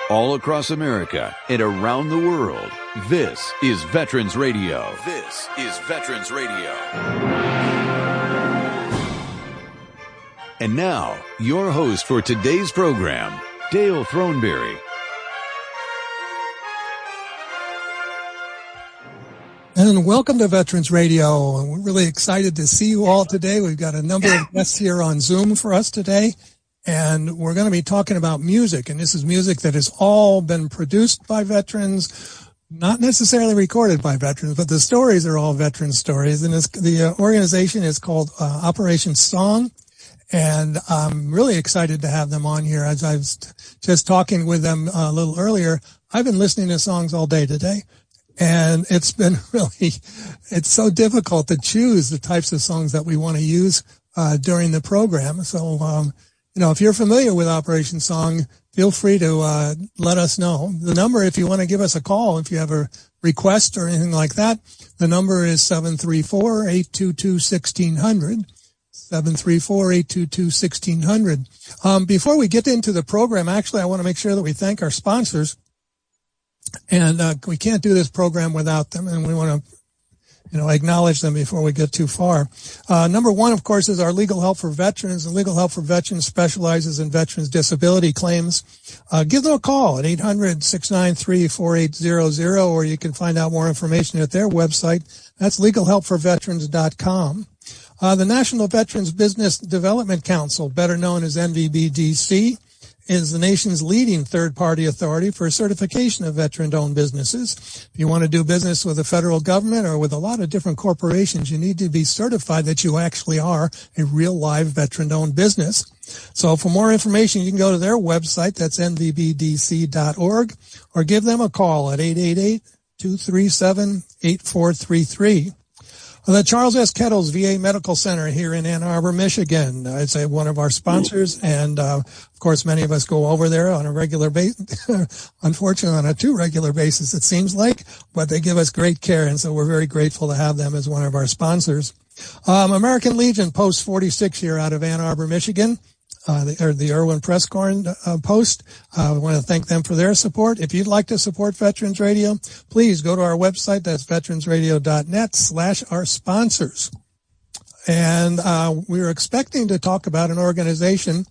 all across America and around the world. This is Veterans Radio. This is Veterans Radio. And now, your host for today's program, Dale Throneberry. And welcome to Veterans Radio. We're really excited to see you all today. We've got a number of guests here on Zoom for us today, and we're going to be talking about music. And this is music that has all been produced by veterans, not necessarily recorded by veterans, but the stories are all veteran stories. And the organization is called Operation Song. And I'm really excited to have them on here. As I was just talking with them a little earlier, I've been listening to songs all day today. And it's been it's so difficult to choose the types of songs that we want to use during the program. So, if you're familiar with Operation Song, feel free to let us know. The number, if you want to give us a call, if you have a request or anything like that, the number is 734-822-1600. 734-822-1600. Before we get into the program, actually, I want to make sure that we thank our sponsors. And we can't do this program without them, and we want to, acknowledge them before we get too far. Number one, of course, is our Legal Help for Veterans. And Legal Help for Veterans specializes in veterans' disability claims. Give them a call at 800-693-4800, or you can find out more information at their website. That's legalhelpforveterans.com. The National Veterans Business Development Council, better known as NVBDC, is the nation's leading third-party authority for certification of veteran-owned businesses. If you want to do business with the federal government or with a lot of different corporations, you need to be certified that you actually are a real live veteran-owned business. So for more information, you can go to their website, that's nvbdc.org, or give them a call at 888-237-8433. The Charles S. Kettles VA Medical Center here in Ann Arbor, Michigan. It's one of our sponsors, and of course, many of us go over there on a regular basis, unfortunately on a too regular basis, it seems like, but they give us great care, and so we're very grateful to have them as one of our sponsors. American Legion Post 46 here out of Ann Arbor, Michigan. The Irwin Presscorn Post. I want to thank them for their support. If you'd like to support Veterans Radio, please go to our website. That's veteransradio.net/our sponsors. And we were expecting to talk about an organization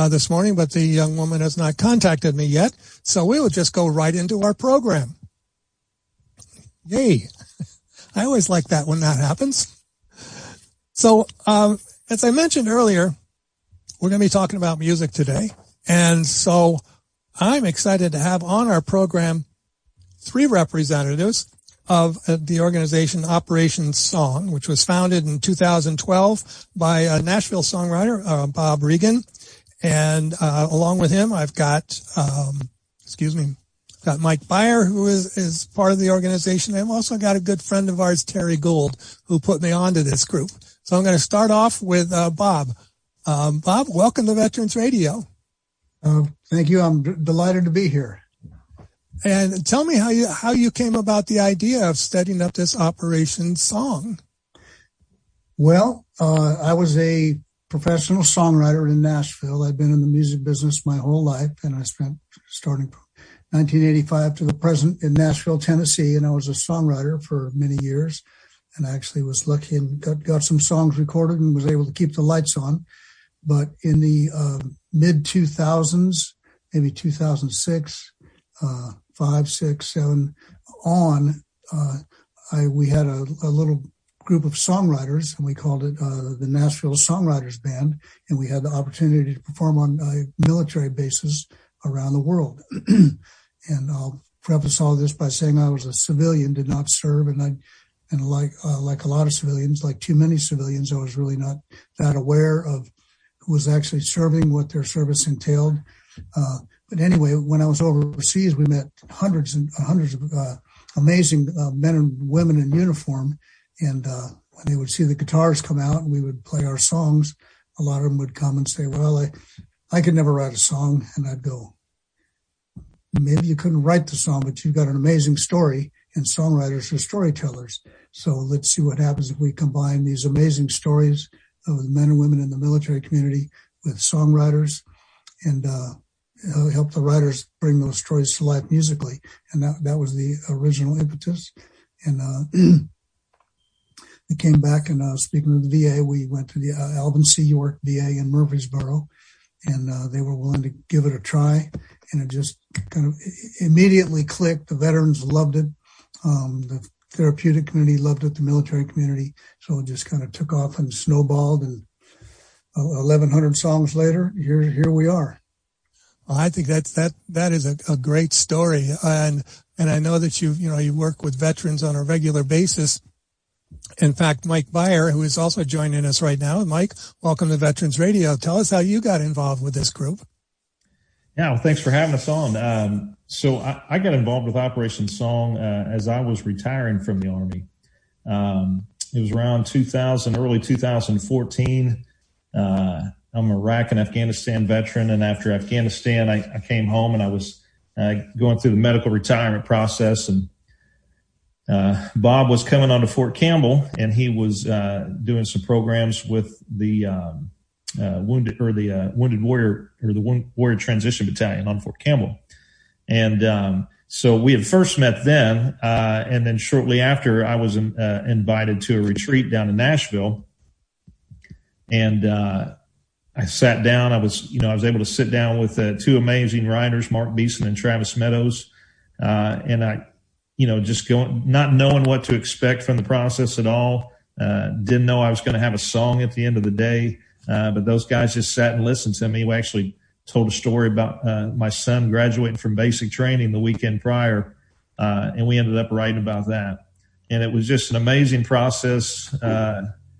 this morning, but the young woman has not contacted me yet. So we will just go right into our program. Yay. I always like that when that happens. So as I mentioned earlier, we're going to be talking about music today. And so I'm excited to have on our program three representatives of the organization Operation Song, which was founded in 2012 by a Nashville songwriter, Bob Regan. And along with him, I've got Mike Beyer, who is part of the organization. I've also got a good friend of ours, Terry Gould, who put me onto this group. So I'm going to start off with Bob. Bob, welcome to Veterans Radio. Thank you. I'm delighted to be here. And tell me how you came about the idea of setting up this Operation Song. Well, I was a professional songwriter in Nashville. I've been in the music business my whole life, and I spent starting from 1985 to the present in Nashville, Tennessee, and I was a songwriter for many years, and I actually was lucky and got some songs recorded and was able to keep the lights on. But in the mid-2000s, maybe 2006, 5, 6, 7 on, we had a little group of songwriters, and we called it the Nashville Songwriters Band, and we had the opportunity to perform on military bases around the world. And I'll preface all this by saying I was a civilian, did not serve, and like a lot of civilians, like too many civilians, I was really not that aware of who was actually serving, what their service entailed. But anyway, when I was overseas, we met hundreds of amazing men and women in uniform. And when they would see the guitars come out and we would play our songs, a lot of them would come and say, well, I could never write a song. And I'd go, maybe you couldn't write the song, but you've got an amazing story, and songwriters are storytellers. So let's see what happens if we combine these amazing stories of the men and women in the military community with songwriters. And help the writers bring those stories to life musically. And that was the original impetus. And we came back, and speaking of the VA, we went to the Alvin C. York VA in Murfreesboro, and they were willing to give it a try. And it just kind of immediately clicked. The veterans loved it. The therapeutic community loved it. The military community. So it just kind of took off and snowballed. And 1,100 songs later, here we are. Well, I think that is a great story, and I know that you work with veterans on a regular basis. In fact, Mike Beyer, who is also joining us right now. Mike, welcome to Veterans Radio. Tell us how you got involved with this group. Yeah, well, thanks for having us on. So I got involved with Operation Song as I was retiring from the Army. It was around early 2014. I'm an Iraq and Afghanistan veteran, and after Afghanistan, I came home, and I was going through the medical retirement process, and Bob was coming on to Fort Campbell, and he was doing some programs with the Wounded Warrior, or the Warrior Transition Battalion on Fort Campbell. And so we had first met then, and then shortly after, I was invited to a retreat down in Nashville, and I sat down. I was able to sit down with two amazing writers, Mark Beeson and Travis Meadows, and I, just not knowing what to expect from the process at all. Didn't know I was going to have a song at the end of the day, but those guys just sat and listened to me. We actually told a story about my son graduating from basic training the weekend prior, and we ended up writing about that. And it was just an amazing process,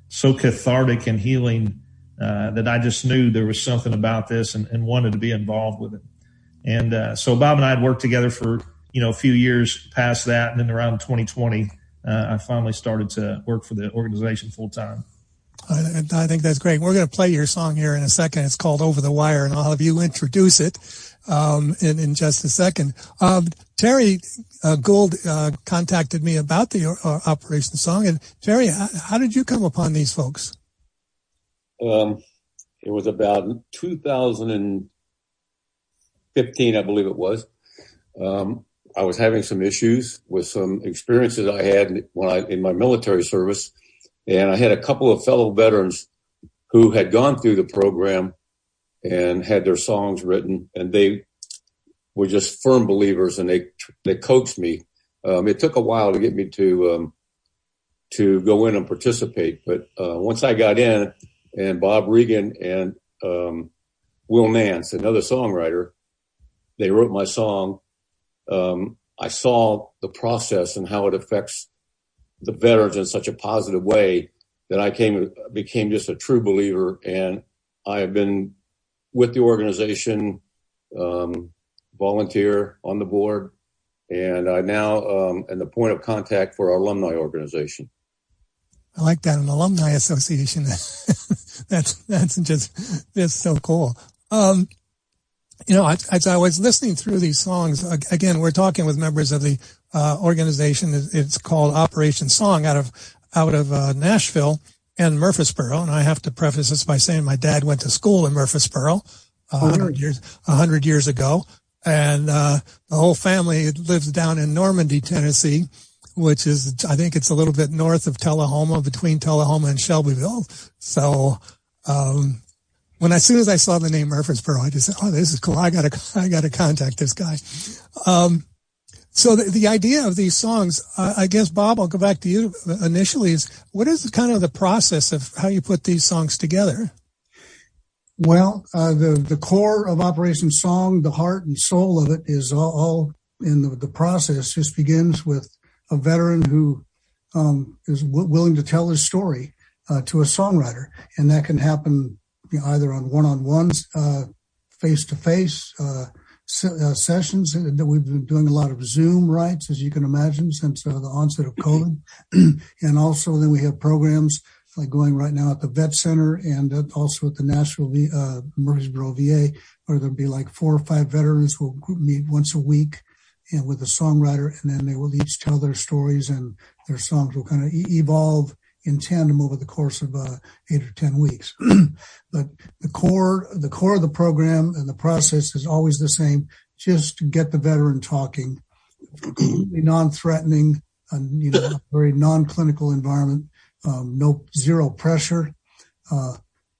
so cathartic and healing, that I just knew there was something about this and wanted to be involved with it. And so Bob and I had worked together for a few years past that, and then around 2020, I finally started to work for the organization full time. I think that's great. We're going to play your song here in a second. It's called Over the Wire, and I'll have you introduce it in just a second. Terry Gould contacted me about the Operation Song. And Terry, how did you come upon these folks? It was about 2015, I believe it was. I was having some issues with some experiences I had in my military service. And I had a couple of fellow veterans who had gone through the program and had their songs written, and they were just firm believers, and they coaxed me. It took a while to get me to go in and participate. But once I got in, and Bob Regan and Will Nance, another songwriter, they wrote my song. I saw the process and how it affects the veterans in such a positive way that I became just a true believer. And I have been with the organization, volunteer on the board, and I now am the point of contact for our alumni organization. I like that, an alumni association. That's just so cool. As I was listening through these songs, again, we're talking with members of the organization. It's called Operation Song out of Nashville and Murfreesboro. And I have to preface this by saying my dad went to school in Murfreesboro 100 years ago. And the whole family lives down in Normandy, Tennessee, which is, I think it's a little bit north of Tullahoma, between Tullahoma and Shelbyville. So, as soon as I saw the name Murfreesboro, I just said, "Oh, this is cool. I gotta contact this guy." So the idea of these songs, I guess, Bob, I'll go back to you initially. Is what is kind of the process of how you put these songs together? Well, the core of Operation Song, the heart and soul of it, is all in the process. Just begins with a veteran who is willing to tell his story to a songwriter, and that can happen either on one-on-ones, face-to-face sessions. That we've been doing a lot of Zoom writes, as you can imagine, since the onset of COVID. And also then we have programs like going right now at the Vet Center and also at the Nashville Murfreesboro VA, where there'll be like 4 or 5 veterans who will meet once a week and with a songwriter, and then they will each tell their stories, and their songs will kind of evolve in tandem over the course of 8 or 10 weeks. But the core of the program and the process is always the same, just to get the veteran talking, completely non-threatening, very non-clinical environment, zero pressure.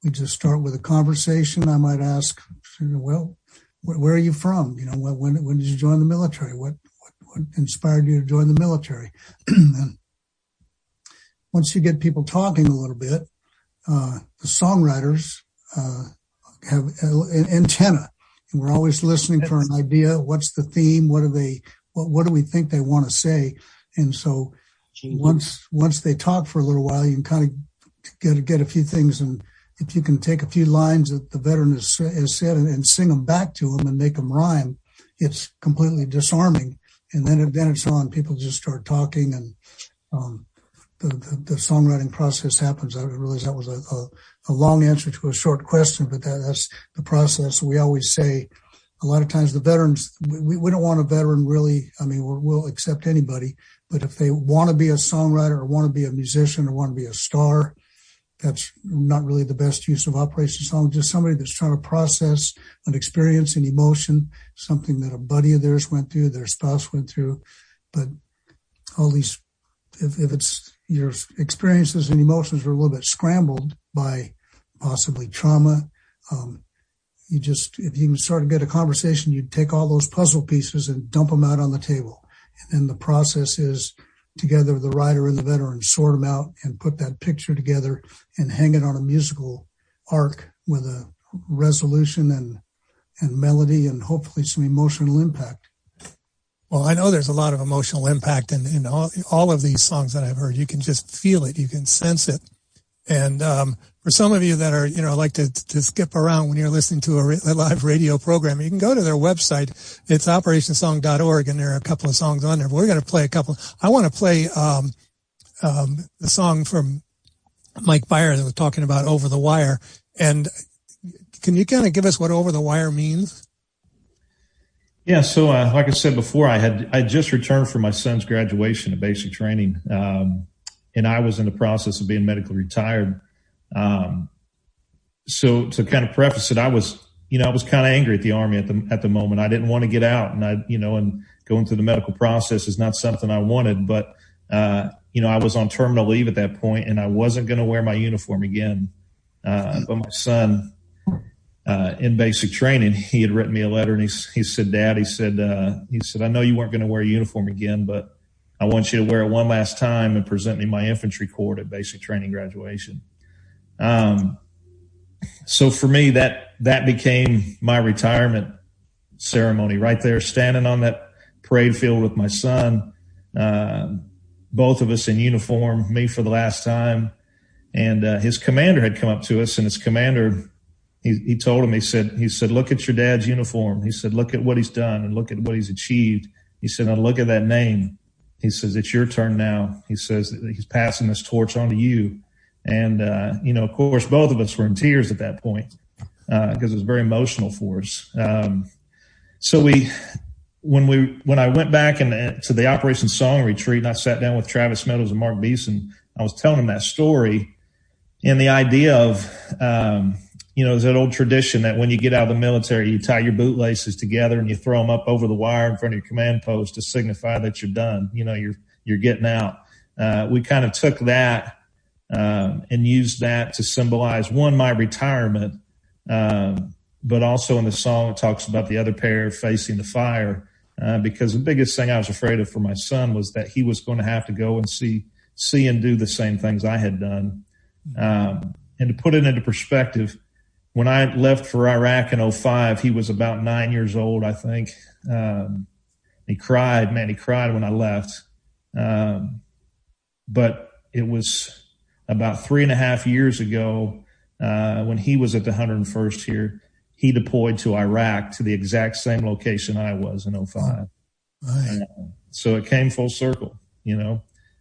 We just start with a conversation. I might ask, well, where are you from? When did you join the military? What inspired you to join the military? And once you get people talking a little bit, the songwriters have an antenna, and we're always listening for an idea. What's the theme? What do we think they want to say? And so once they talk for a little while, you can kind of get a few things, and if you can take a few lines that the veteran has said and sing them back to them and make them rhyme, it's completely disarming. And then it's on. People just start talking, and the songwriting process happens. I realize that was a long answer to a short question, but that's the process. We always say, a lot of times the veterans, we don't want a veteran really, we'll accept anybody, but if they want to be a songwriter or want to be a musician or want to be a star, that's not really the best use of Operation Song. Just somebody that's trying to process an experience, an emotion, something that a buddy of theirs went through, their spouse went through. But all these, if it's your experiences and emotions are a little bit scrambled by possibly trauma, if you can start to get a conversation, you take all those puzzle pieces and dump them out on the table. And then the process is, together the writer and the veteran sort them out and put that picture together and hang it on a musical arc with a resolution and melody and hopefully some emotional impact. Well, I know there's a lot of emotional impact in all of these songs that I've heard. You can just feel it. You can sense it. And for some of you that are, like to skip around when you're listening to a live radio program, you can go to their website. It's operationsong.org, and there are a couple of songs on there. But we're going to play a couple. I want to play the song from Mike Byer that was talking about Over the Wire. And can you kind of give us what Over the Wire means? Yeah, so like I said before, I just returned from my son's graduation of basic training. And I was in the process of being medically retired. So to kind of preface it, I was kind of angry at the Army at the moment. I didn't want to get out, and and going through the medical process is not something I wanted, but, I was on terminal leave at that point, and I wasn't going to wear my uniform again. But my son, in basic training, he had written me a letter, and he said, Dad, he said, I know you weren't going to wear a uniform again, but I want you to wear it one last time and present me my infantry cord at basic training graduation. So for me, that became my retirement ceremony right there, standing on that parade field with my son, both of us in uniform, me for the last time. And his commander had come up to us, and his commander, he told him, he said, look at your dad's uniform. He said, look at what he's done and look at what he's achieved. He said, now look at that name. He says, it's your turn now. He says that he's passing this torch on to you. And, of course, both of us were in tears at that point because it was very emotional for us. So when I went back to the Operation Song retreat, and I sat down with Travis Meadows and Mark Beeson, I was telling them that story and the idea of, there's that old tradition that when you get out of the military, you tie your bootlaces together and you throw them up over the wire in front of your command post to signify that you're done. You're getting out. We kind of took that and used that to symbolize, one, my retirement, but also in the song it talks about the other pair facing the fire, because the biggest thing I was afraid of for my son was that he was going to have to go and see and do the same things I had done. And to put it into perspective, when I left for Iraq in 2005, he was about 9 years old, I think. He cried when I left. But it was about 3.5 years ago, when he was at the 101st here, he deployed to Iraq to the exact same location I was in 2005. Right. So it came full circle,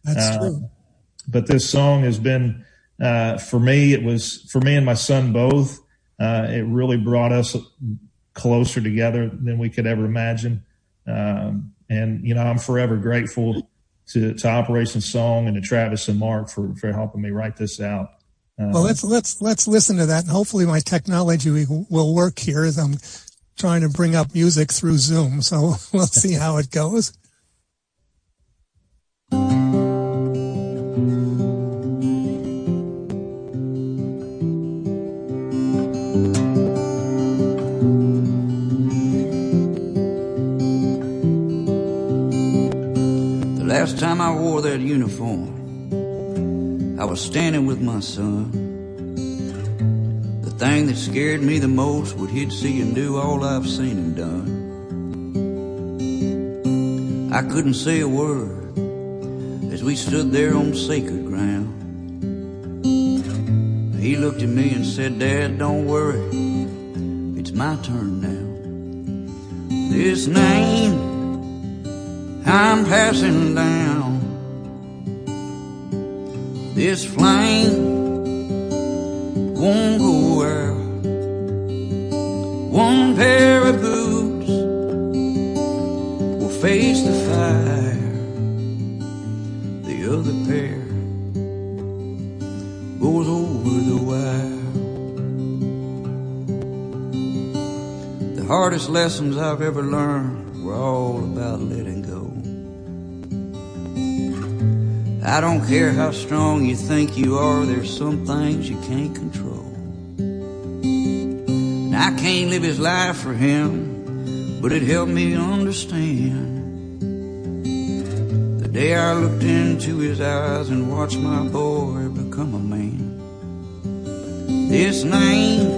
That's true. But this song has been, for me and my son both, it really brought us closer together than we could ever imagine. And I'm forever grateful to Operation Song and to Travis and Mark for helping me write this out. Well, let's listen to that, and hopefully my technology will work here as I'm trying to bring up music through Zoom. So we'll see how it goes. The last time I wore that uniform, I was standing with my son. The thing that scared me the most would he'd see and do all I've seen him done. I couldn't say a word as we stood there on sacred ground. He looked at me and said, "Dad, don't worry, it's my turn now. This name I'm passing down, this flame won't go out. One pair of boots will face the fire, the other pair goes over the wire." The hardest lessons I've ever learned were all about letting go. I don't care how strong you think you are, there's some things you can't control. And I can't live his life for him, but it helped me understand. The day I looked into his eyes and watched my boy become a man. This name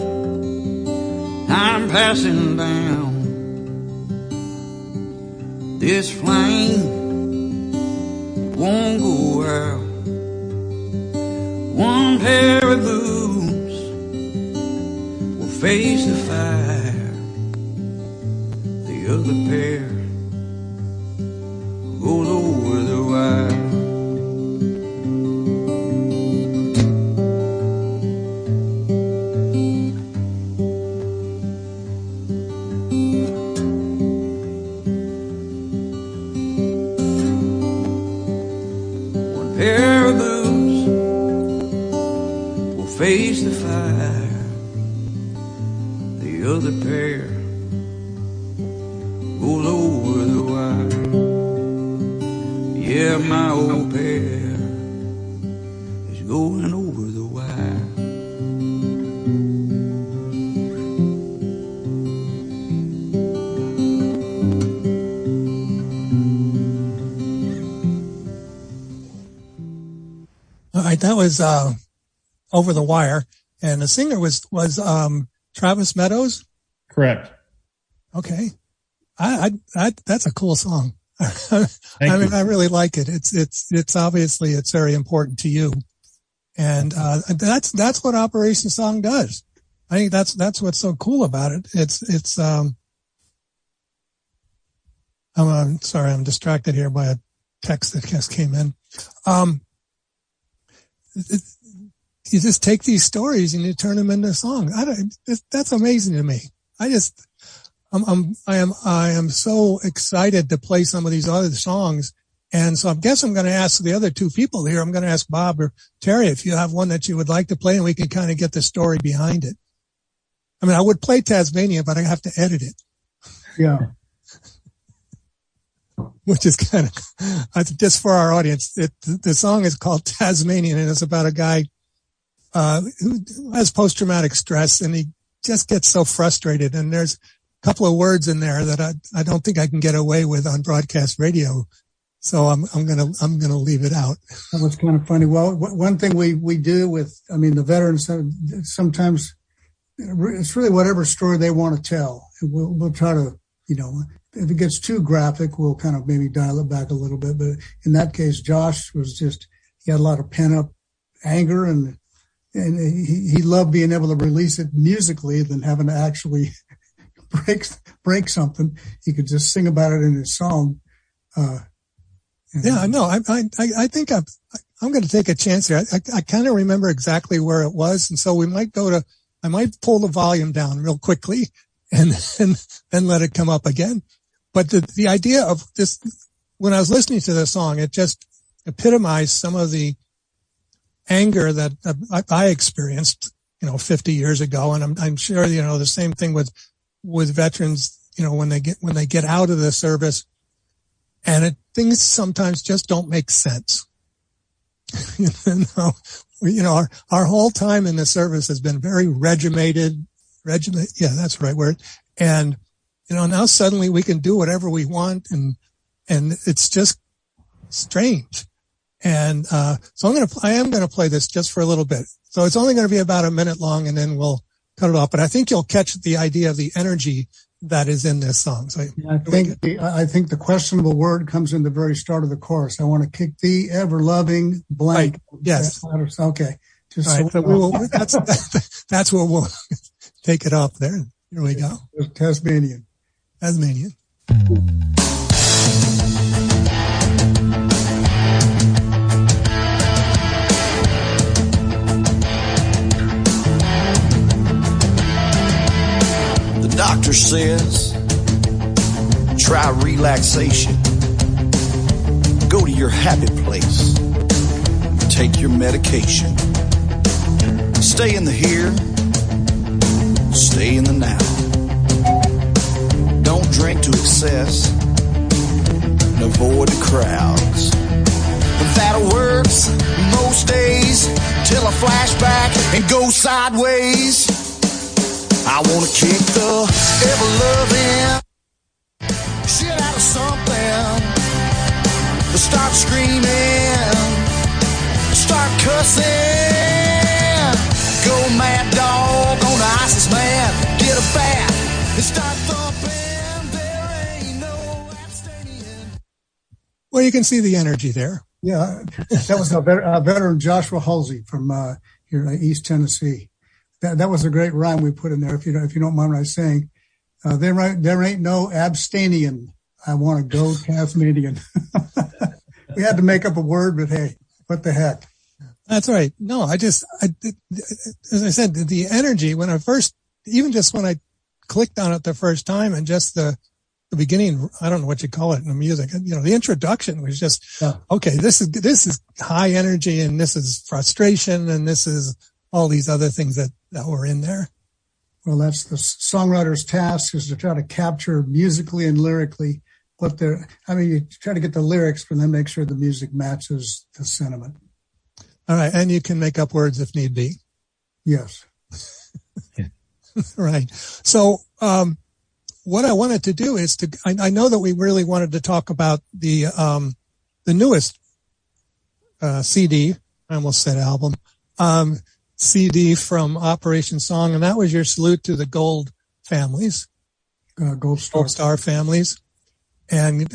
I'm passing down, this flame won't go out. One pair of boots will face the fire, the other pair goes over the wire. Pair of boots will face the fire, the other pair goes over the wire. Yeah, my old pair is going over the wire. All right, that was Over the Wire, and the singer was Travis Meadows. Correct. Okay, I that's a cool song. I really like it. It's obviously it's very important to you, and that's what Operation Song does. I think that's what's so cool about it. I'm sorry, I'm distracted here by a text that just came in. You just take these stories and you turn them into a song. That's amazing to me. I am so excited to play some of these other songs. And so I guess I'm going to ask the other two people here. I'm going to ask Bob or Terry if you have one that you would like to play and we can kind of get the story behind it. I mean, I would play Tasmania, but I have to edit it. Yeah. Which is kind of, just for our audience, the song is called Tasmanian, and it's about a guy who has post-traumatic stress, and he just gets so frustrated. And there's a couple of words in there that I don't think I can get away with on broadcast radio. So I'm gonna leave it out. That was kind of funny. Well, one thing we do with, the veterans, sometimes it's really whatever story they want to tell. We'll try to, if it gets too graphic, we'll kind of maybe dial it back a little bit. But in that case, Josh he had a lot of pent up anger, and he loved being able to release it musically than having to actually break something. He could just sing about it in his song. Yeah, no, I think I'm going to take a chance here. I kind of remember exactly where it was. And so I might pull the volume down real quickly and then let it come up again. But the idea of this, when I was listening to the song, it just epitomized some of the anger that I experienced, 50 years ago. And I'm sure, the same thing with veterans, when they get out of the service, and things sometimes just don't make sense. Our whole time in the service has been very regimented. Yeah, that's the right word. And, now suddenly we can do whatever we want, and it's just strange. And, so I am going to play this just for a little bit. So it's only going to be about a minute long, and then we'll cut it off. But I think you'll catch the idea of the energy that is in this song. So I think the questionable word comes in the very start of the chorus. I want to kick thee ever loving blank. Right. Yes. Okay. Just all right. So we will, that's where we'll take it up there. Here we go. Tasmanian. The doctor says, try relaxation. Go to your happy place. Take your medication. Stay in the here. Stay in the now. Don't drink to excess. And avoid the crowds. That works most days till I flash back and go sideways. I wanna kick the ever-loving shit out of something. Start screaming, start cussing, go mad dog on the ISIS man, get a bat and start thumping. There ain't no abstaining. Well, you can see the energy there. Yeah, that was a veteran, Joshua Halsey from here in East Tennessee. That was a great rhyme we put in there. If you don't mind what I'm saying, there ain't no abstaining. I want to go Tasmanian. We had to make up a word, but hey, what the heck? That's right. No, as I said, the energy when I clicked on it the first time, and just the beginning, I don't know what you call it in the music. The introduction was just, okay, this is high energy, and this is frustration, and this is all these other things that were in there. Well, that's the songwriter's task, is to try to capture musically and lyrically you try to get the lyrics, but then make sure the music matches the sentiment. All right. And you can make up words if need be. Yes. Right. So, what I wanted to do is I know that we really wanted to talk about the newest, CD, I almost said album, CD from Operation Song. And that was your salute to the Gold families, Gold Star families. And,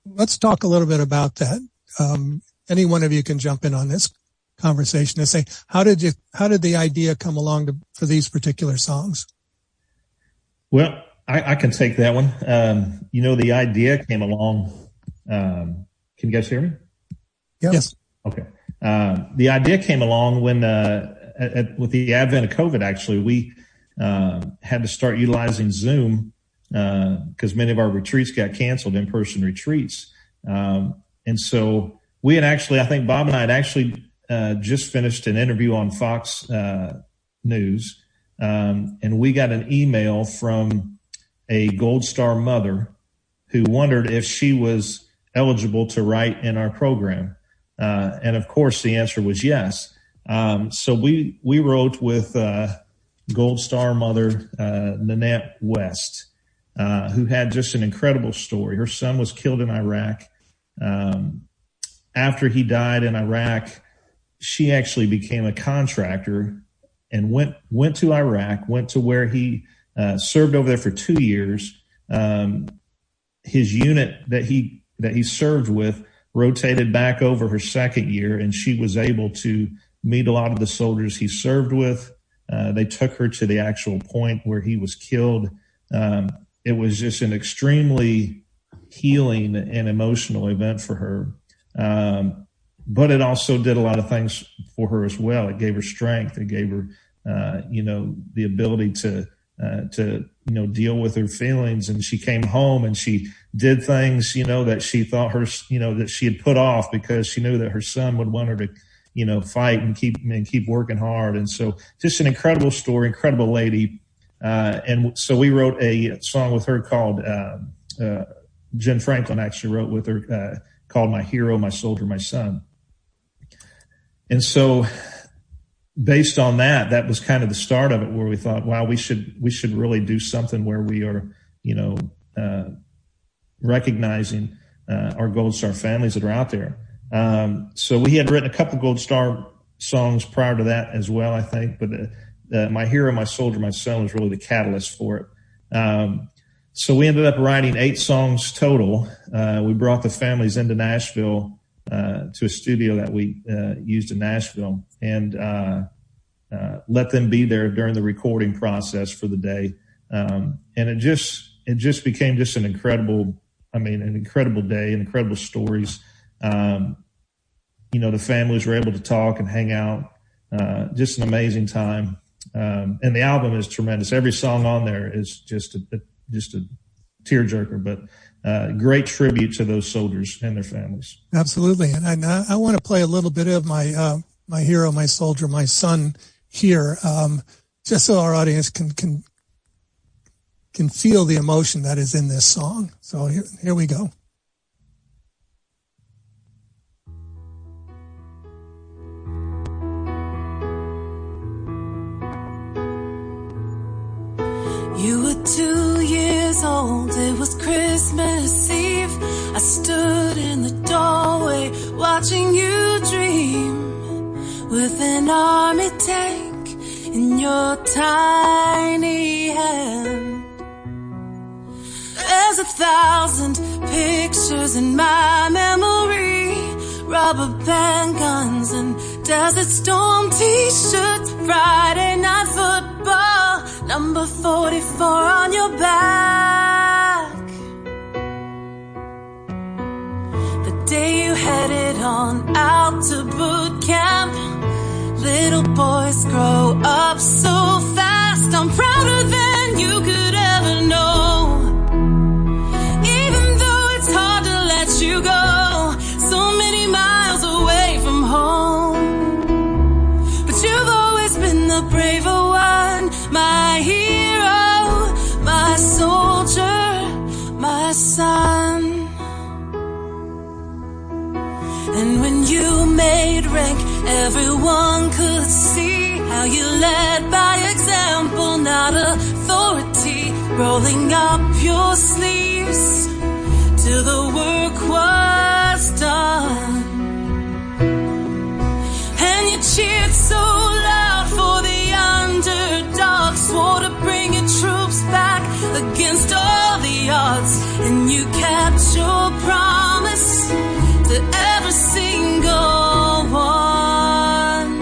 let's talk a little bit about that. Any one of you can jump in on this conversation and say, how did the idea come along for these particular songs? Well, I can take that one. The idea came along. Can you guys hear me? Yep. Yes. Okay. The idea came along when, with the advent of COVID, actually, we had to start utilizing Zoom because many of our retreats got canceled, in-person retreats. And so we had actually, I think Bob and I had actually just finished an interview on Fox News, and we got an email from a Gold Star mother who wondered if she was eligible to write in our program. And of course, the answer was yes. So we wrote with Gold Star mother Nanette West, who had just an incredible story. Her son was killed in Iraq. After he died in Iraq, she actually became a contractor and went to Iraq, went to where he served over there for 2 years. His unit that he served with rotated back over her second year, and she was able to meet a lot of the soldiers he served with. They took her to the actual point where he was killed. It was just an extremely healing and emotional event for her. But it also did a lot of things for her as well. It gave her strength. It gave her, the ability to to, deal with her feelings. And she came home and she did things, that she thought that she had put off because she knew that her son would want her to, fight and keep working hard. And so just an incredible story, incredible lady. And so we wrote a song with her called, Jen Franklin actually wrote with her, called My Hero, My Soldier, My Son. And so based on that was kind of the start of it, where we thought, wow, we should really do something where we are, recognizing our Gold Star families that are out there. So we had written a couple Gold Star songs prior to that as well, I think, but My Hero, My Soldier, My Son was really the catalyst for it. So we ended up writing 8 songs total. We brought the families into Nashville to a studio that we used in Nashville, and let them be there during the recording process for the day. And it just became just an incredible day, incredible stories. The families were able to talk and hang out. Just an amazing time. And the album is tremendous. Every song on there is just a tearjerker, but great tribute to those soldiers and their families. Absolutely. And I want to play a little bit of my hero, my soldier, my son here, just so our audience can feel the emotion that is in this song. So here we go. You were 2 years old, it was Christmas Eve. I stood in the doorway watching you dream, with an army tank in your tiny hand. There's 1,000 pictures in my memory, rubber band guns and Desert Storm t-shirts, Friday night football, number 44 on your back. The day you headed on out to boot camp, little boys grow up so fast. I'm prouder than you could ever know, even though it's hard to let you go, so many miles away from home. But you've always been the braver one, my hero, my soldier, my son. And when you made rank, everyone could see how you led by example, not authority, rolling up your sleeves till the work was done. And you cheered so loud for the underdog, swore to bring your troops back against all the odds, and you kept your promise to every single one.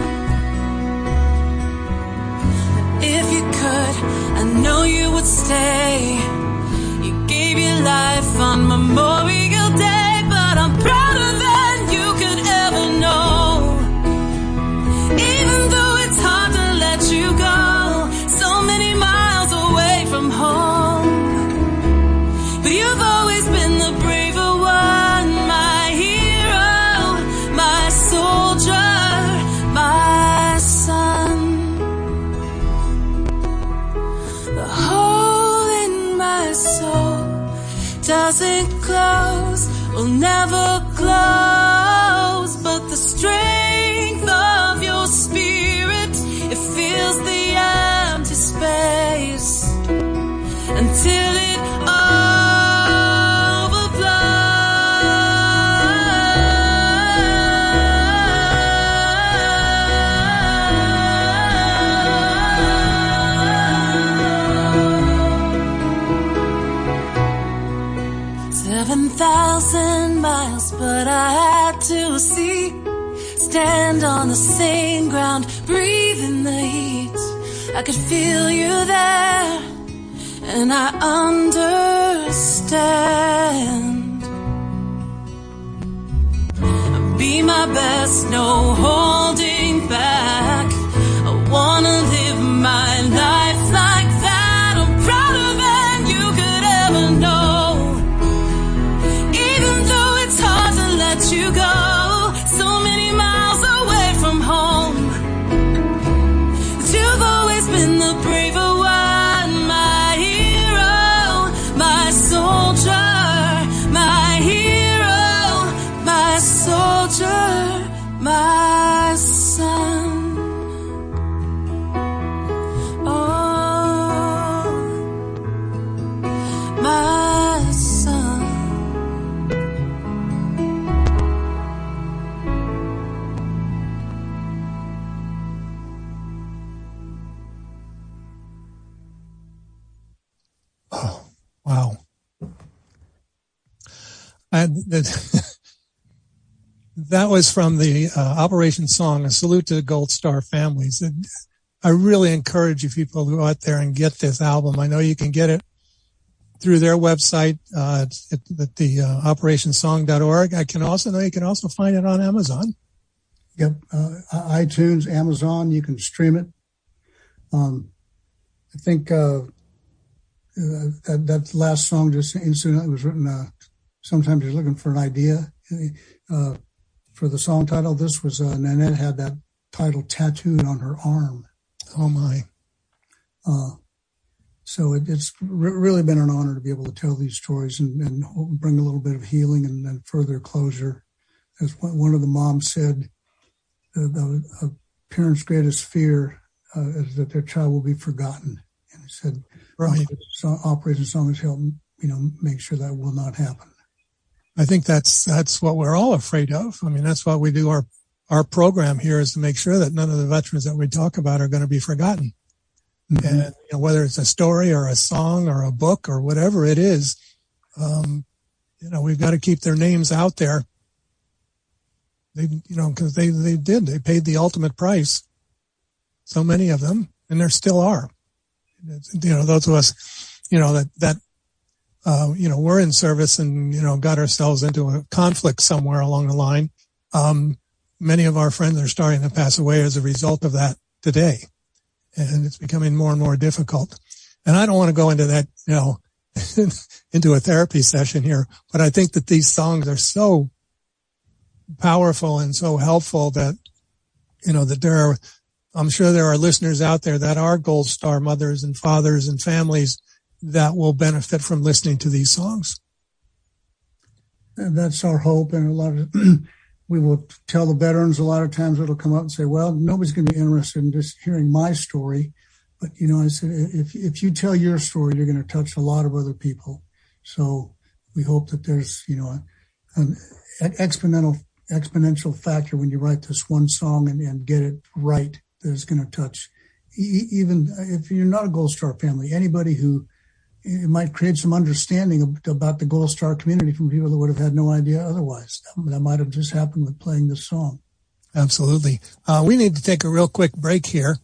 If you could, I know you would stay. You gave your life on Memorial Day, but I'm prouder than you could ever know, even though it's hard to let you go, so many miles away from home. But you've always been the braver one, my hero, my soldier, my son. The hole in my soul doesn't close, will never close, but the strength of your spirit, it fills the empty space until it miles, but I had to see, stand on the same ground, breathe in the heat. I could feel you there, and I understand. Be my best, no holding back. I wanna live my life like that. that was from the Operation Song, A Salute to the Gold Star Families. I really encourage you people to go out there and get this album. I know you can get it through their website at the operationsong.org. You can also find it on Amazon. Yep, iTunes, Amazon, you can stream it. I think that last song just incidentally was written, sometimes you're looking for an idea for the song title. This was, Nanette had that title tattooed on her arm. Oh, my. So it's really been an honor to be able to tell these stories and bring a little bit of healing and further closure. As one of the moms said, a parent's greatest fear is that their child will be forgotten. And he said, right. Operation Song has helped, make sure that will not happen. I think that's what we're all afraid of. I mean, that's why we do our program here, is to make sure that none of the veterans that we talk about are going to be forgotten. Mm-hmm. And whether it's a story or a song or a book or whatever it is, we've got to keep their names out there. Because they paid the ultimate price. So many of them, and there still are. Those of us, we're in service and, got ourselves into a conflict somewhere along the line. Many of our friends are starting to pass away as a result of that today. And it's becoming more and more difficult. And I don't want to go into that, into a therapy session here, but I think that these songs are so powerful and so helpful that, that I'm sure there are listeners out there that are Gold Star mothers and fathers and families that will benefit from listening to these songs. And that's our hope. And a lot of, we will tell the veterans, a lot of times it'll come up and say, well, nobody's going to be interested in just hearing my story. But, I said, if you tell your story, you're going to touch a lot of other people. So we hope that there's, an exponential factor when you write this one song and get it right, that is going to touch, even if you're not a Gold Star family, anybody who, it might create some understanding about the Gold Star community from people that would have had no idea otherwise. That might have just happened with playing this song. Absolutely. We need to take a real quick break here.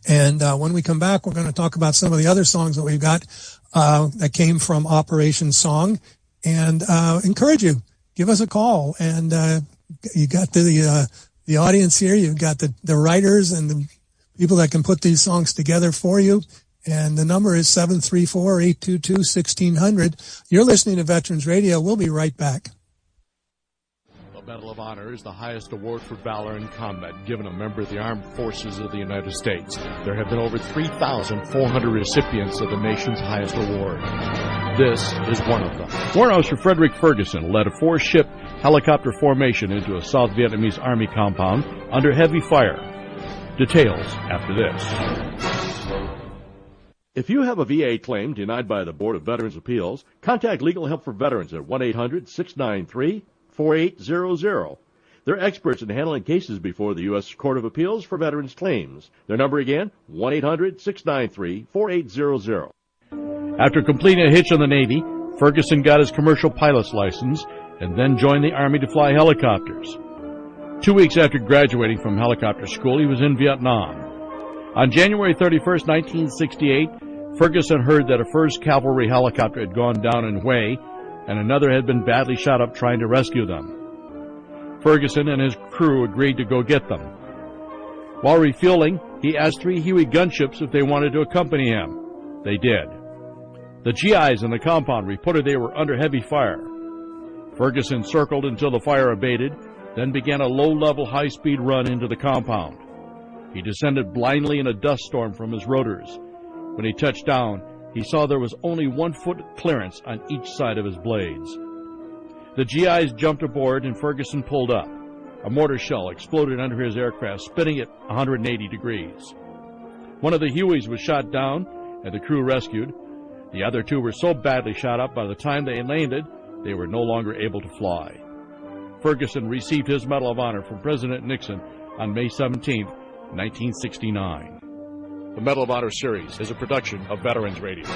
And when we come back, we're going to talk about some of the other songs that we've got that came from Operation Song, and encourage you. Give us a call. And you got the audience here. You've got the writers and the people that can put these songs together for you. And the number is 734-822-1600. You're listening to Veterans Radio. We'll be right back. The Medal of Honor is the highest award for valor in combat given a member of the Armed Forces of the United States. There have been over 3,400 recipients of the nation's highest award. This is one of them. Warrant Officer Frederick Ferguson led a 4-ship helicopter formation into a South Vietnamese Army compound under heavy fire. Details after this. If you have a VA claim denied by the Board of Veterans' Appeals, contact Legal Help for Veterans at 1-800-693-4800. They're experts in handling cases before the U.S. Court of Appeals for Veterans' Claims. Their number again, 1-800-693-4800. After completing a hitch in the Navy, Ferguson got his commercial pilot's license and then joined the Army to fly helicopters. 2 weeks after graduating from helicopter school, he was in Vietnam. On January 31st, 1968, Ferguson heard that a 1st Cavalry helicopter had gone down in Hue, and another had been badly shot up trying to rescue them. Ferguson and his crew agreed to go get them. While refueling, he asked 3 Huey gunships if they wanted to accompany him. They did. The GIs in the compound reported they were under heavy fire. Ferguson circled until the fire abated, then began a low-level, high-speed run into the compound. He descended blindly in a dust storm from his rotors. When he touched down, he saw there was only 1 foot clearance on each side of his blades. The GIs jumped aboard and Ferguson pulled up. A mortar shell exploded under his aircraft, spinning at 180 degrees. One of the Hueys was shot down and the crew rescued. The other 2 were so badly shot up by the time they landed, they were no longer able to fly. Ferguson received his Medal of Honor from President Nixon on May 17, 1969. The Medal of Honor series is a production of Veterans Radio.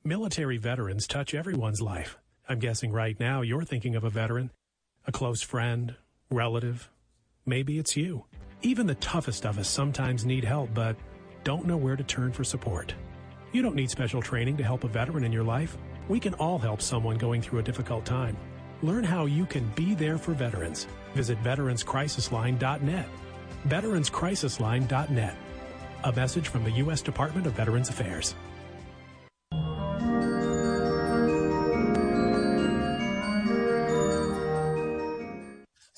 Military veterans touch everyone's life. I'm guessing right now you're thinking of a veteran, a close friend, relative. Maybe it's you. Even the toughest of us sometimes need help, but don't know where to turn for support. You don't need special training to help a veteran in your life. We can all help someone going through a difficult time. Learn how you can be there for veterans. Visit veteranscrisisline.net. veteranscrisisline.net. A message from the U.S. Department of Veterans Affairs.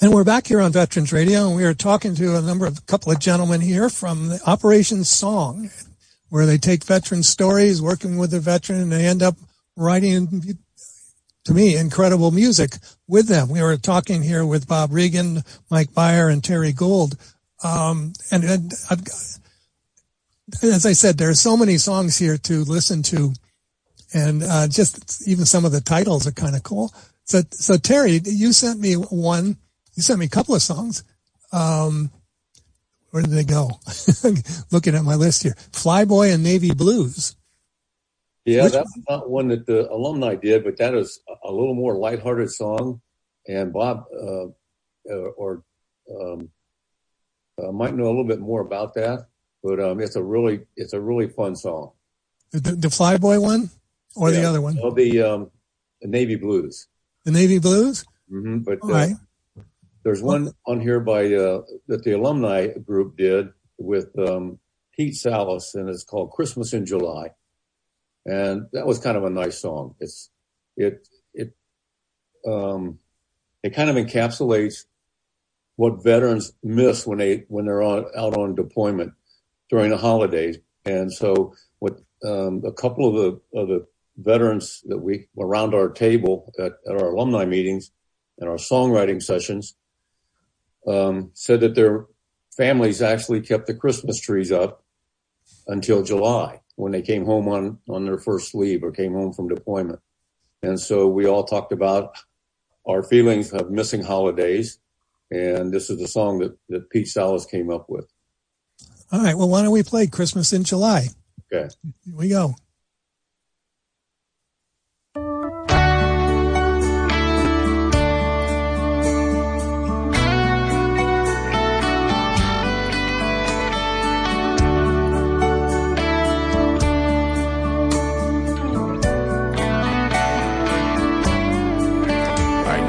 And we're back here on Veterans Radio, and we are talking to a couple of gentlemen here from the Operation Song, where they take veteran stories, working with the veteran, and they end up writing, to me, incredible music with them. We were talking here with Bob Regan, Mike Byer, and Terry Gould. And I've got, as I said, there are so many songs here to listen to, and just even some of the titles are kind of cool. So Terry, you sent me one. You sent me a couple of songs. Where did they go? Looking at my list here. Flyboy and Navy Blues. Yeah, that's not one that the alumni did, but that is a little more lighthearted song. And Bob might know a little bit more about that, but it's a really fun song. The Flyboy one, or the other one? Oh, the Navy Blues. The Navy Blues. Mm-hmm. But all right. There's one on here by that the alumni group did with Pete Salas, and it's called "Christmas in July," and that was kind of a nice song. It kind of encapsulates what veterans miss when they're out on deployment during the holidays. And so, what a couple of the veterans that we around our table at our alumni meetings and our songwriting sessions. Said that their families actually kept the Christmas trees up until July when they came home on their first leave or came home from deployment. And so we all talked about our feelings of missing holidays. And this is the song that Pete Salas came up with. All right. Well, why don't we play Christmas in July? Okay. Here we go.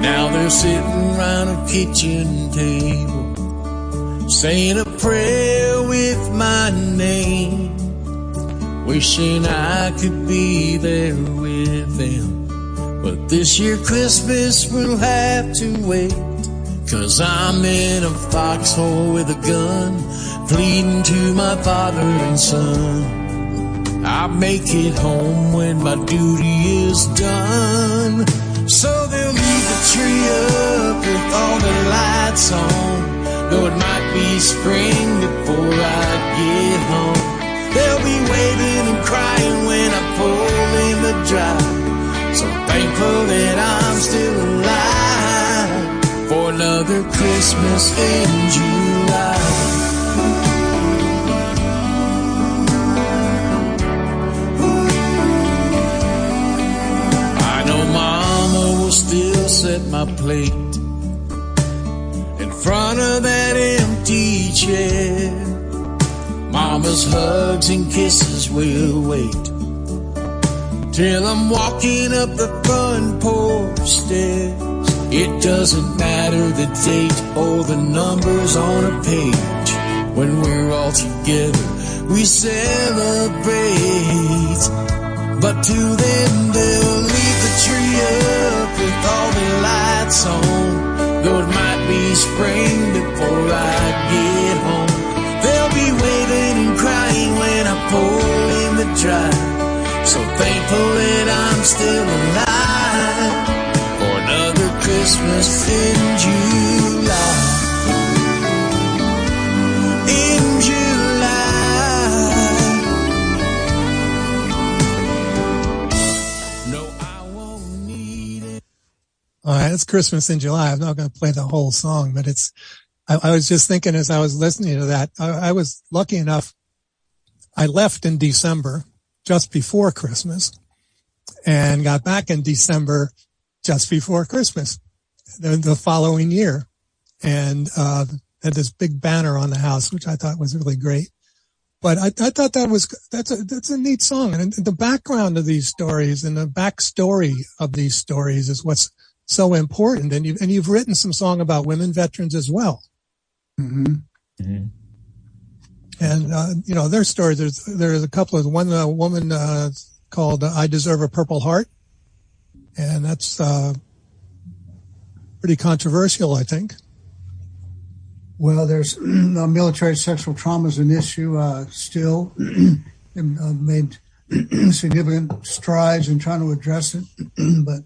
Now they're sitting around a kitchen table, saying a prayer with my name, wishing I could be there with them. But this year Christmas will have to wait, 'cause I'm in a foxhole with a gun, pleading to my father and son. I'll make it home when my duty is done. So they'll leave the tree up with all the lights on, though it might be spring before I get home. They'll be waving and crying when I pull in the drive. So thankful that I'm still alive for another Christmas in July. Still set my plate in front of that empty chair. Mama's hugs and kisses will wait till I'm walking up the front porch stairs. It doesn't matter the date or the numbers on a page. When we're all together, we celebrate. But to them, they'll leave the tree up with all the lights on, though it might be spring before I get home. They'll be waving and crying when I pull in the drive. So thankful that I'm still alive for another Christmas in July. In July. All right, it's Christmas in July. I'm not going to play the whole song, but I was just thinking as I was listening to that, I was lucky enough. I left in December, just before Christmas, and got back in December just before Christmas, the following year, and had this big banner on the house, which I thought was really great. But I thought that's a neat song, and the background of these stories and the backstory of these stories is what's so important. And you've written some song about women veterans as well. Mm-hmm. Mm-hmm. And their stories. There's a couple of one woman called "I Deserve a Purple Heart," and that's pretty controversial, I think. Well, there's military sexual trauma is an issue still. Made significant strides in trying to address it, but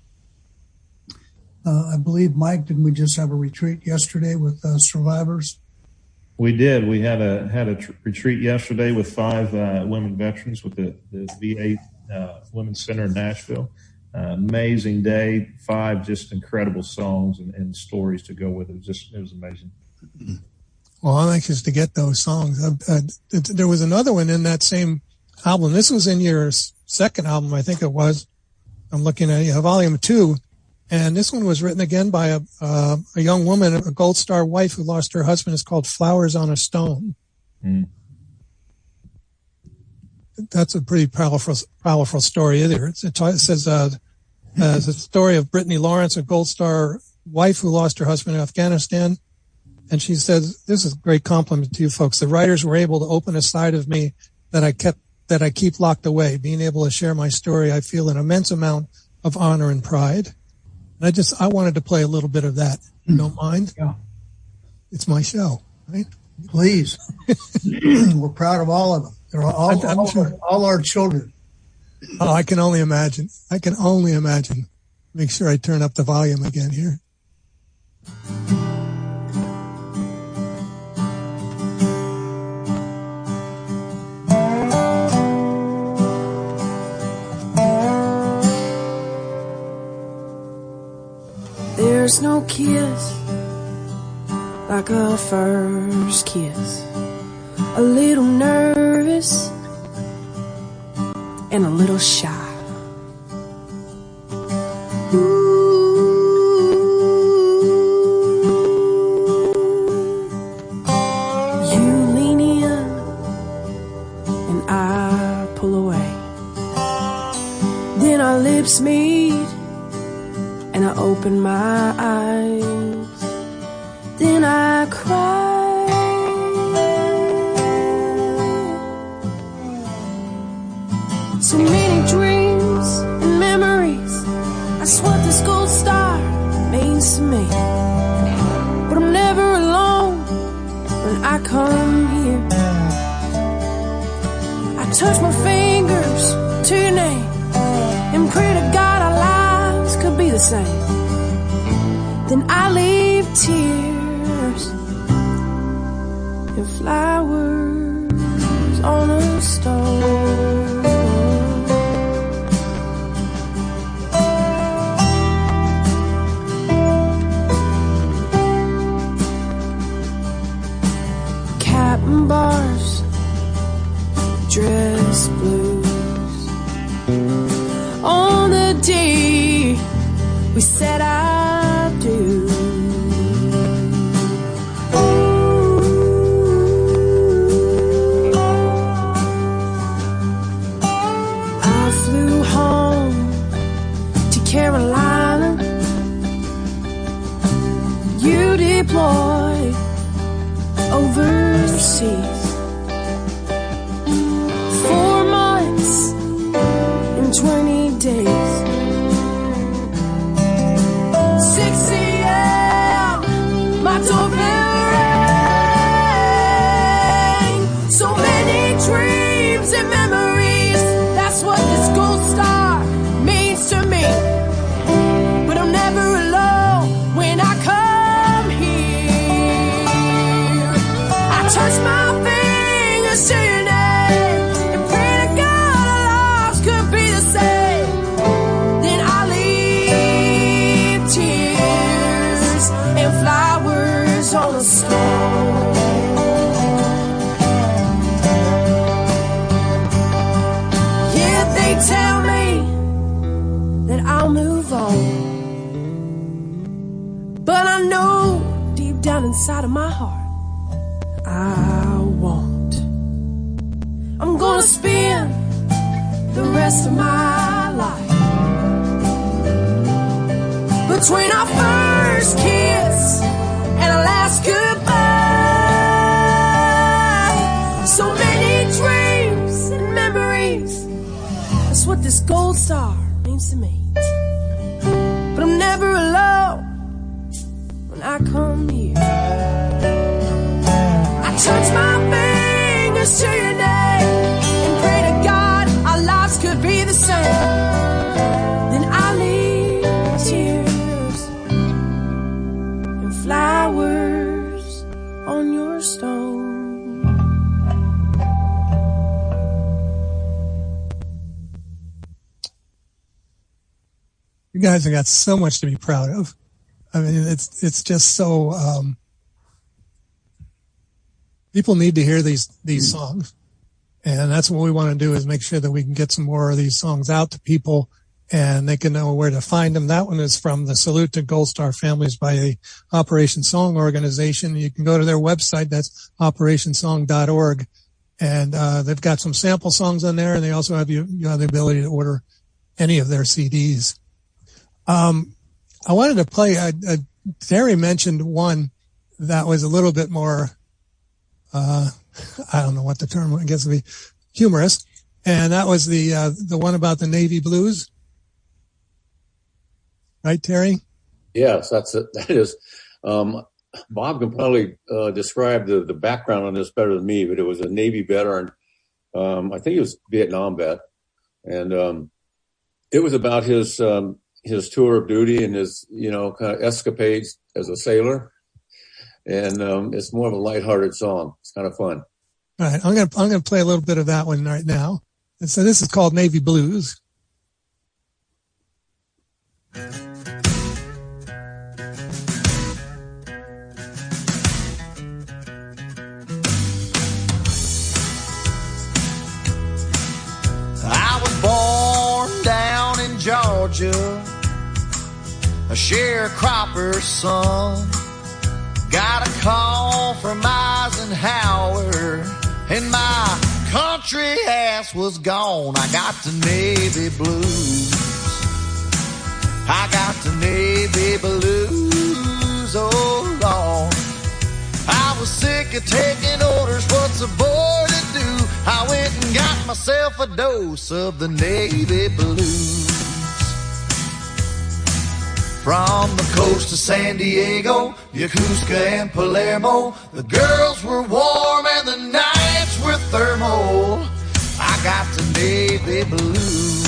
I believe, Mike, didn't we just have a retreat yesterday with survivors? We did. We had a retreat yesterday with 5 women veterans with the VA Women's Center in Nashville. Amazing day. 5 just incredible songs and stories to go with it. It was amazing. Well, I'm anxious to get those songs. There was another one in that same album. This was in your second album, I think it was. I'm looking at volume 2. And this one was written again by a young woman, a Gold Star wife who lost her husband. It's called Flowers on a Stone. Mm. That's a pretty powerful story either. It says it's a story of Brittany Lawrence, a Gold Star wife who lost her husband in Afghanistan. And she says, this is a great compliment to you folks. The writers were able to open a side of me that I keep locked away. Being able to share my story, I feel an immense amount of honor and pride. And I wanted to play a little bit of that. You don't mind? Yeah. It's my show, right? Please. We're proud of all of them. They're all our children. Oh, I can only imagine. Make sure I turn up the volume again here. There's no kiss like a first kiss. A little nervous and a little shy. You lean in and I pull away. Then our lips meet and I open my eyes. Then I cry. So many dreams and memories. That's what this gold star means to me. But I'm never alone when I come here. I touch my fingers to your name and pray to God our lives could be the same. Then I leave tears and flowers on a stone. Captain bars, dress blues. On the day we said I do. I flew home to Carolina. You deployed overseas. 4 months and 20 days. 6 a.m. my doorbell rang. So many dreams and memories. That's what this gold star means to me. But I'm never alone when I come here. I touch my face inside of my heart I want. I'm gonna spend the rest of my life between our first kiss and our last goodbye. So many dreams and memories, that's what this gold star means to me. But I'm never alone when I come here. I touch my fingers to your name and pray to God our lives could be the same. Then I leave tears and flowers on your stone. You guys have got so much to be proud of. I mean, it's just so, people need to hear these songs. And that's what we want to do, is make sure that we can get some more of these songs out to people and they can know where to find them. That one is from the Salute to Gold Star Families by the Operation Song organization. You can go to their website. That's operationsong.org. And, they've got some sample songs on there, and they also have you have the ability to order any of their CDs. I wanted to play, Terry mentioned one that was a little bit more, I don't know what the term, I guess would be humorous. And that was the one about the Navy blues. Right, Terry? Yes, that's it. That is, Bob can probably, describe the background on this better than me, but it was a Navy veteran. I think he was a Vietnam vet. And, it was about his tour of duty and his, kind of escapades as a sailor. And, it's more of a lighthearted song. It's kind of fun. All right. I'm going to play a little bit of that one right now. And so this is called Navy Blues. I was born down in Georgia, a sharecropper's son. Got a call from Eisenhower, and my country ass was gone. I got the Navy blues. I got the Navy blues, oh Lord. I was sick of taking orders, what's a boy to do? I went and got myself a dose of the Navy blues. From the coast of San Diego, Yokosuka and Palermo, the girls were warm and the nights were thermal. I got the Navy blues.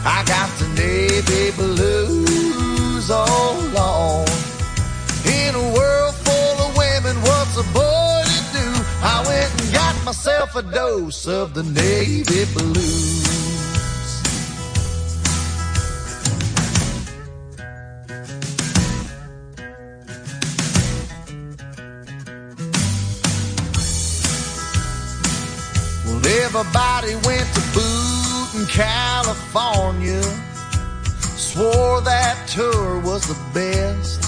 I got the Navy blues, oh Lord. In a world full of women, what's a boy to do? I went and got myself a dose of the Navy blues. Well, everybody went to boot in California, swore that tour was the best.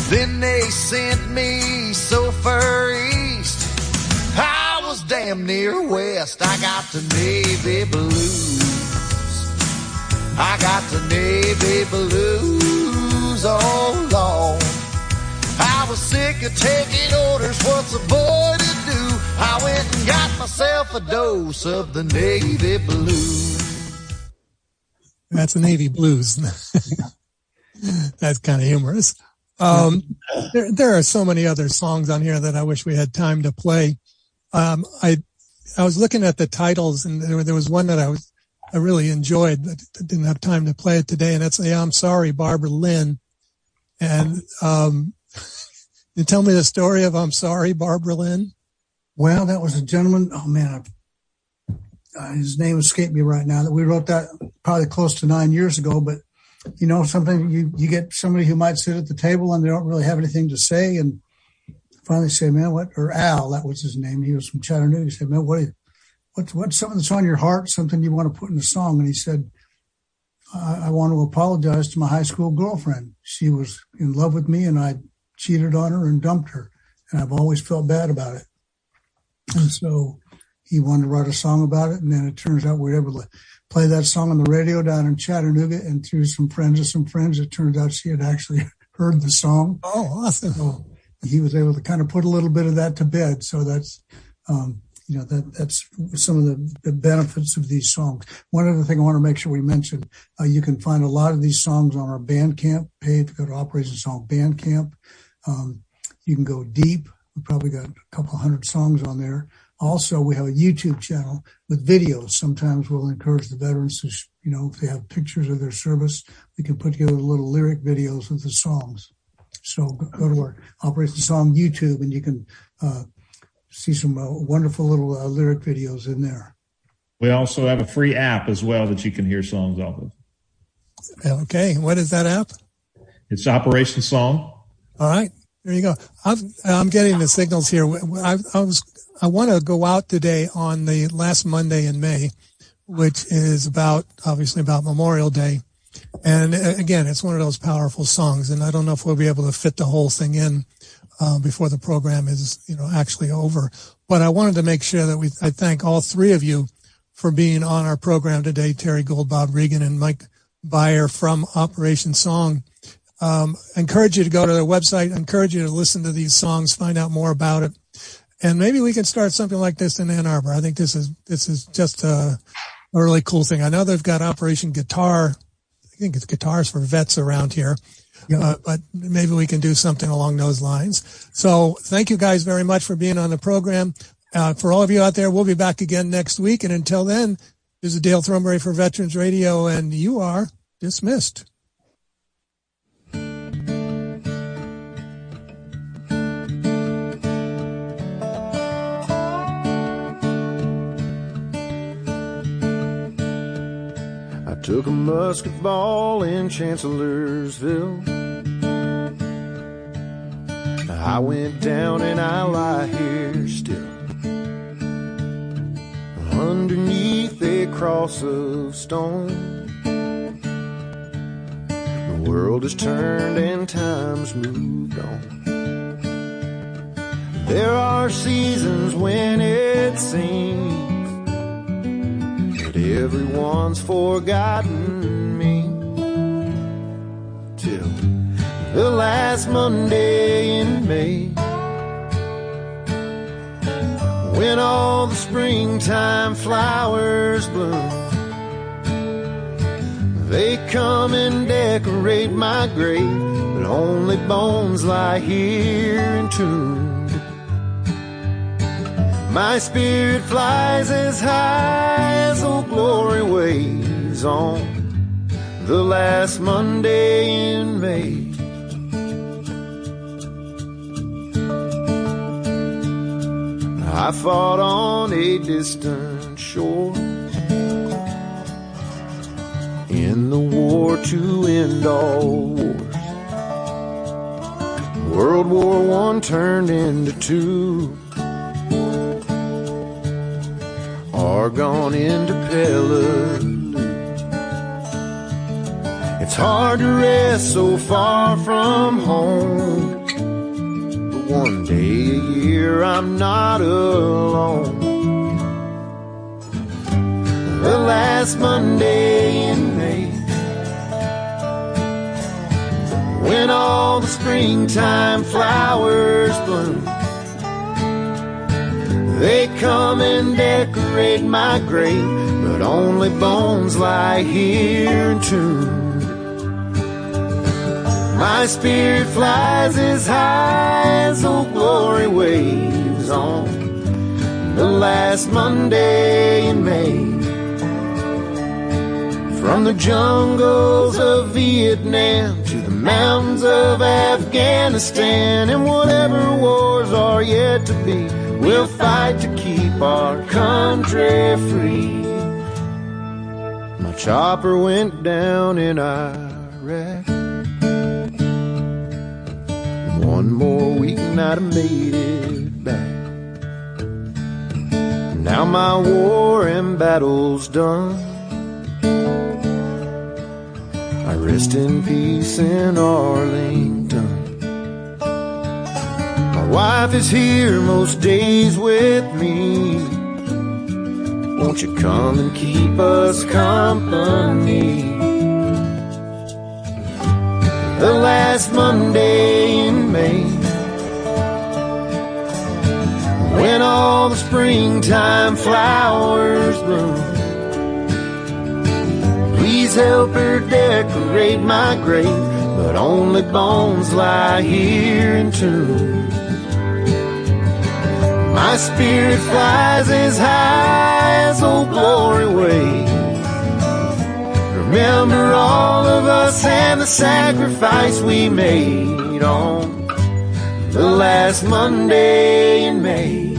Then they sent me so far east, I was damn near west. I got the Navy blues. I got the Navy blues, oh Lord. I was sick of taking orders, what's a boy to do? I went and got myself a dose of the Navy blues. That's the Navy blues. That's kind of humorous. There are so many other songs on here that I wish we had time to play. I was looking at the titles, and there was one that I really enjoyed, but I didn't have time to play it today, and that's the I'm Sorry, Barbara Lynn. And you tell me the story of I'm Sorry, Barbara Lynn? Well, that was a gentleman. Oh man, his name escaped me right now. That we wrote that probably close to 9 years ago. But something you get somebody who might sit at the table and they don't really have anything to say, and finally say, "Man, what?" Or Al, that was his name. He was from Chattanooga. He said, "Man, what's something that's on your heart? Something you want to put in a song?" And he said, I want to apologize to my high school girlfriend. She was in love with me, and I cheated on her and dumped her, and I've always felt bad about it. And so he wanted to write a song about it, and then it turns out we were able to play that song on the radio down in Chattanooga, and through some friends of some friends, it turned out she had actually heard the song. Oh, awesome. So he was able to kind of put a little bit of that to bed. So that's, that's some of the benefits of these songs. One other thing I want to make sure we mention, you can find a lot of these songs on our Bandcamp page. Go to Operation Song Bandcamp. You can go deep. We probably got a couple hundred songs on there. Also, we have a YouTube channel with videos. Sometimes we'll encourage the veterans to, if they have pictures of their service, we can put together little lyric videos of the songs. So go to our Operation Song YouTube, and you can see some wonderful little lyric videos in there. We also have a free app as well that you can hear songs off of. Okay. What is that app? It's Operation Song. All right. There you go. I'm getting the signals here. I want to go out today on the last Monday in May, which is obviously about Memorial Day. And again, it's one of those powerful songs, and I don't know if we'll be able to fit the whole thing in before the program is, actually over. But I wanted to make sure that I thank all three of you for being on our program today, Terry Gould, Bob Regan, and Mike Beyer from Operation Song. Encourage you to go to their website, encourage you to listen to these songs, find out more about it. And maybe we can start something like this in Ann Arbor. I think this is just a really cool thing. I know they've got Operation Guitar. I think it's guitars for vets around here. Yeah. But maybe we can do something along those lines. So thank you guys very much for being on the program. For all of you out there, we'll be back again next week. And until then, this is Dale Thornberry for Veterans Radio, and you are dismissed. Took a musket ball in Chancellorsville. I went down and I lie here still, underneath a cross of stone. The world has turned and time's moved on. There are seasons when it seems everyone's forgotten me, till the last Monday in May, when all the springtime flowers bloom. They come and decorate my grave, but only bones lie here entombed. My spirit flies as high as Old Glory waves on the last Monday in May. I fought on a distant shore in the war to end all wars. World War I turned into two, Argonne into Peleliu. It's hard to rest so far from home, but one day a year I'm not alone. The last Monday in May, when all the springtime flowers bloom. They come and decorate my grave, but only bones lie here entombed. My spirit flies as high as Old Glory waves on the last Monday in May. From the jungles of Vietnam to the mountains of Afghanistan, and whatever wars are yet to be, we'll fight to keep our country free. My chopper went down in Iraq. One more week and I'd have made it back. Now my war and battle's done. I rest in peace in Arlington. My wife is here most days with me. Won't you come and keep us company? The last Monday in May, when all the springtime flowers bloom, please help her decorate my grave, but only bones lie here entombed. My spirit flies as high as Old Glory Way. Remember all of us and the sacrifice we made on the last Monday in May.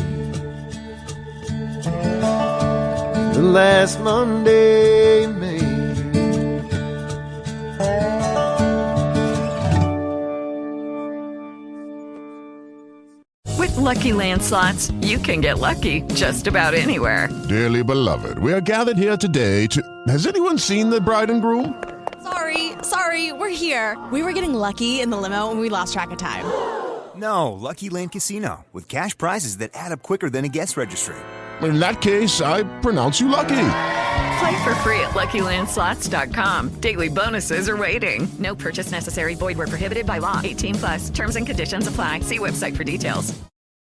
The last Monday in May. With Lucky Land Slots, you can get lucky just about anywhere. Dearly beloved, we are gathered here today to... Has anyone seen the bride and groom? Sorry, we're here. We were getting lucky in the limo and we lost track of time. No, Lucky Land Casino, with cash prizes that add up quicker than a guest registry. In that case, I pronounce you lucky. Play for free at LuckyLandSlots.com. Daily bonuses are waiting. No purchase necessary. Void where prohibited by law. 18+. Terms and conditions apply. See website for details.